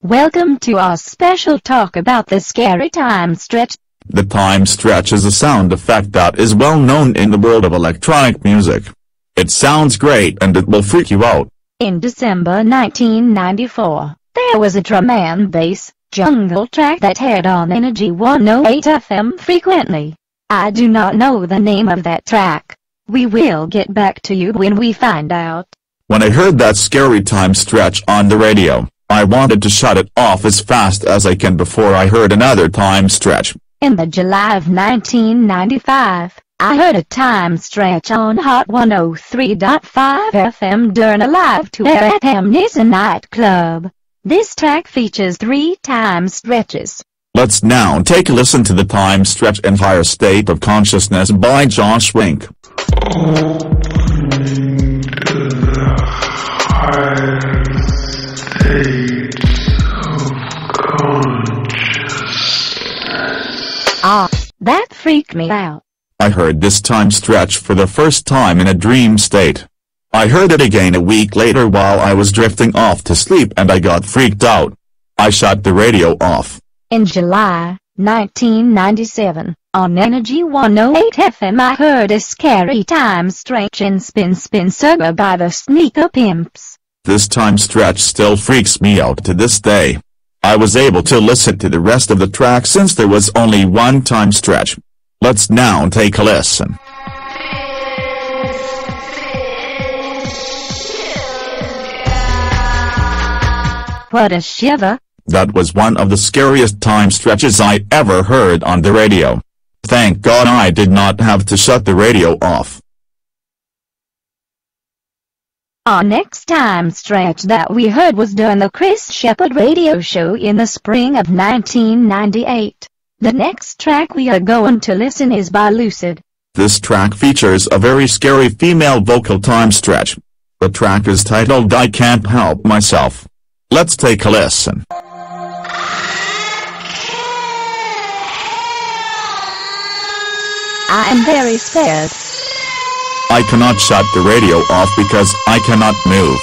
Welcome to our special talk about the scary time stretch. The time stretch is a sound effect that is well known in the world of electronic music. It sounds great and it will freak you out. In December 1994, there was a drum and bass jungle track that aired on Energy 108 FM frequently. I do not know the name of that track. We will get back to you when we find out. When I heard that scary time stretch on the radio, I wanted to shut it off as fast as I can before I heard another time stretch. In the July of 1995, I heard a time stretch on Hot 103.5 FM during a live tour at Amnesia nightclub. This track features 3 time stretches. Let's now take a listen to the time stretch and Higher State of Consciousness by Josh Wink. Ah, that freaked me out. I heard this time stretch for the first time in a dream state. I heard it again a week later while I was drifting off to sleep and I got freaked out. I shut the radio off. In July 1997, on Energy 108 FM I heard a scary time stretch in Spin Surgar by the Sneaker Pimps. This time stretch still freaks me out to this day. I was able to listen to the rest of the track since there was only one time stretch. Let's now take a listen. What a shiver. That was one of the scariest time stretches I ever heard on the radio. Thank God I did not have to shut the radio off. Our next time stretch that we heard was during the Chris Shepard radio show in the spring of 1998. The next track we are going to listen is by Lucid. This track features a very scary female vocal time stretch. The track is titled I Can't Help Myself. Let's take a listen. I am very scared. I cannot shut the radio off because I cannot move.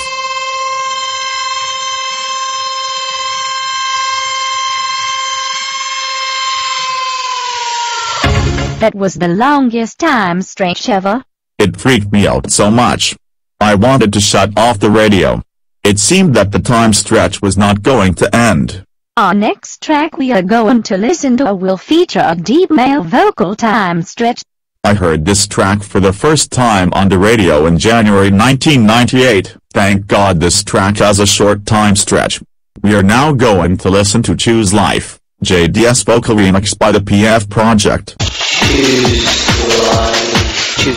That was the longest time stretch ever. It freaked me out so much. I wanted to shut off the radio. It seemed that the time stretch was not going to end. Our next track we are going to listen to will feature a deep male vocal time stretch. I heard this track for the first time on the radio in January 1998. Thank God this track has a short time stretch. We are now going to listen to Choose Life, JDS vocal remix by the PF Project.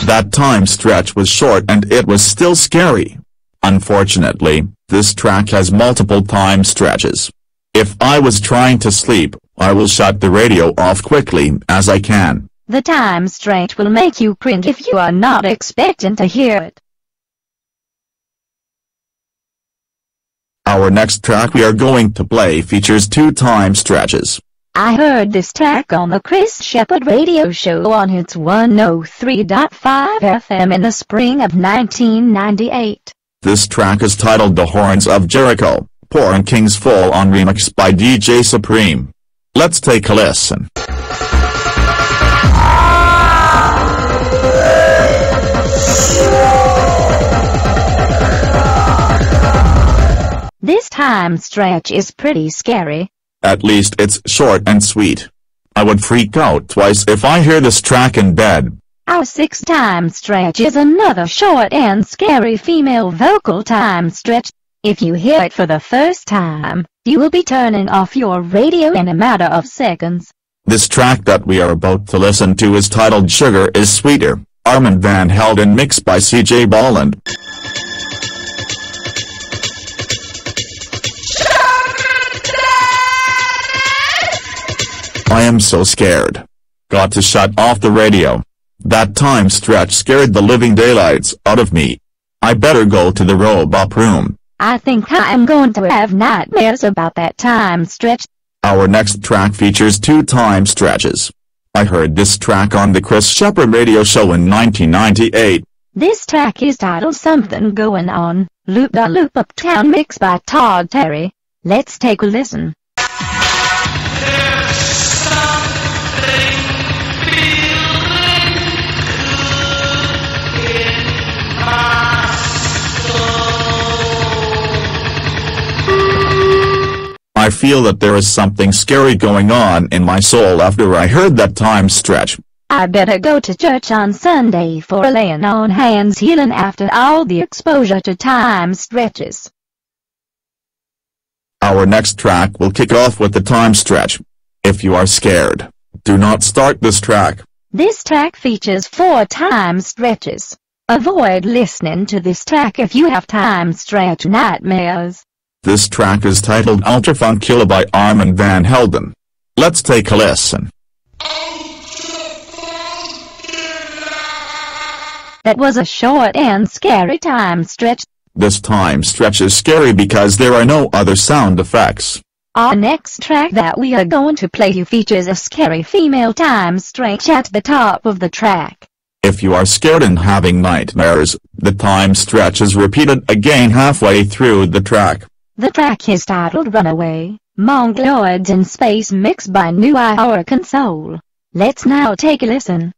That time stretch was short and it was still scary. Unfortunately, this track has multiple time stretches. If I was trying to sleep, I will shut the radio off quickly as I can. The time stretch will make you cringe if you are not expecting to hear it. Our next track we are going to play features 2 time stretches. I heard this track on the Chris Shepard radio show on Hits 103.5 FM in the spring of 1998. This track is titled The Horns of Jericho, Porn King's Full On remix by DJ Supreme. Let's take a listen. This time stretch is pretty scary. At least it's short and sweet. I would freak out twice if I hear this track in bed. Our 6th time stretch is another short and scary female vocal time stretch. If you hear it for the first time, you will be turning off your radio in a matter of seconds. This track that we are about to listen to is titled Sugar is Sweeter, Armand van Helden mixed by CJ Bolland. I am so scared. Got to shut off the radio. That time stretch scared the living daylights out of me. I better go to the robot room. I think I am going to have nightmares about that time stretch. Our next track features 2 time stretches. I heard this track on the Chris Shepard radio show in 1998. This track is titled Something Going On, Loop Da Loop Uptown mixed by Todd. Let's take a listen. I feel that there is something scary going on in my soul after I heard that time stretch. I better go to church on Sunday for a laying on hands healing after all the exposure to time stretches. Our next track will kick off with the time stretch. If you are scared, do not start this track. This track features 4 time stretches. Avoid listening to this track if you have time stretch nightmares. This track is titled Ultrafunkula by Armand van Helden. Let's take a listen. That was a short and scary time stretch. This time stretch is scary because there are no other sound effects. Our next track that we are going to play you features a scary female time stretch at the top of the track. If you are scared and having nightmares, the time stretch is repeated again halfway through the track. The track is titled Runaway, Mongoloids in Space mixed by Nuyorican. Let's now take a listen.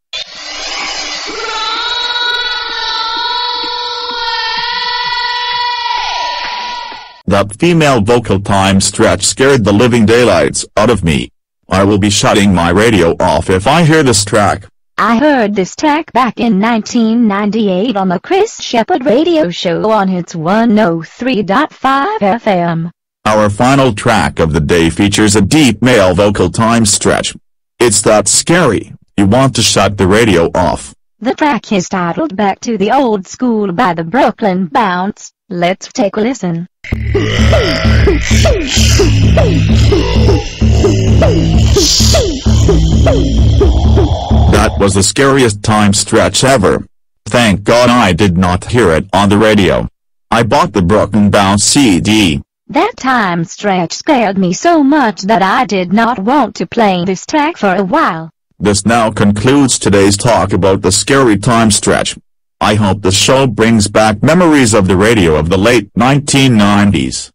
That female vocal time stretch scared the living daylights out of me. I will be shutting my radio off if I hear this track. I heard this track back in 1998 on the Chris Shepherd radio show on its 103.5 FM. Our final track of the day features a deep male vocal time stretch. It's that scary, you want to shut the radio off. The track is titled Back to the Old School by the Brooklyn Bounce. Let's take a listen. That was the scariest time stretch ever. Thank God I did not hear it on the radio. I bought the Brooklyn Bounce CD. That time stretch scared me so much that I did not want to play this track for a while. This now concludes today's talk about the scary time stretch. I hope the show brings back memories of the radio of the late 1990s.